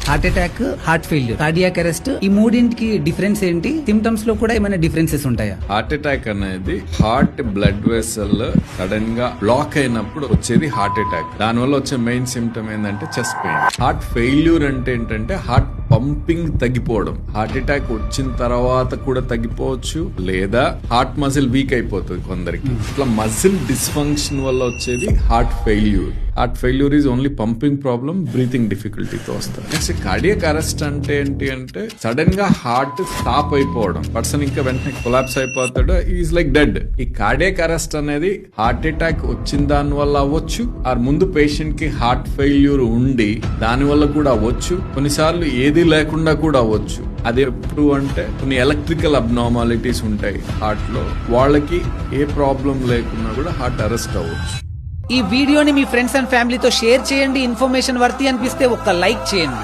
Heart attack, heart failure, cardiac arrest, ఈ మూడింటికి difference ఏంటి? సిమ్టమ్స్ లో కూడా ఏమైనా డిఫరెన్సెస్ ఉంటాయా? హార్ట్ అటాక్ అనేది హార్ట్ బ్లడ్ వెసల్ సడన్ గా బ్లాక్ అయినప్పుడు వచ్చేది హార్ట్ అటాక్. దానివల్ల వచ్చే మెయిన్ సిమ్టమ్ ఏంటంటే చెస్ట్ పెయిన్. హార్ట్ ఫెయిల్యూర్ అంటే ఏంటంటే హార్ట్ పంపింగ్ తగ్గిపోవడం. హార్ట్ అటాక్ వచ్చిన తర్వాత కూడా తగ్గిపోవచ్చు, లేదా హార్ట్ మజిల్ వీక్ అయిపోతుంది కొందరికి. ఇట్లా మజిల్ డిస్ఫంక్షన్ వల్ల వచ్చేది heart failure. Heart failure is only pumping problem, breathing డిఫికల్టీతో వస్తుంది. నెక్స్ట్ కార్డియాక్ అరెస్ట్ అంటే ఏంటి అంటే సడన్ గా హార్ట్ స్టాప్ అయిపోవడం, పర్సన్ ఇంకా వెంటనే కొలాప్స్ అయిపోతాడు, ఈజ్ లైక్ డెడ్. ఈ కార్డియాక్ అరెస్ట్ అనేది హార్ట్ అటాక్ వచ్చిన దాని వల్ల అవ్వచ్చు, ఆ ముందు పేషెంట్ కి హార్ట్ ఫెయిల్యూర్ ఉండి దాని వల్ల కూడా అవ్వచ్చు, కొన్నిసార్లు ఏది లేకుండా కూడా అవ్వచ్చు. అది ఎప్పుడు అంటే కొన్ని ఎలక్ట్రికల్ అబ్నార్మాలిటీస్ ఉంటాయి హార్ట్ లో, వాళ్ళకి ఏ ప్రాబ్లం లేకున్నా కూడా హార్ట్ అరెస్ట్ అవ్వచ్చు. ఈ వీడియోని మీ ఫ్రెండ్స్ అండ్ ఫ్యామిలీతో షేర్ చేయండి. ఇన్ఫర్మేషన్ వర్తి అనిపిస్తే ఒక్క లైక్ చేయండి.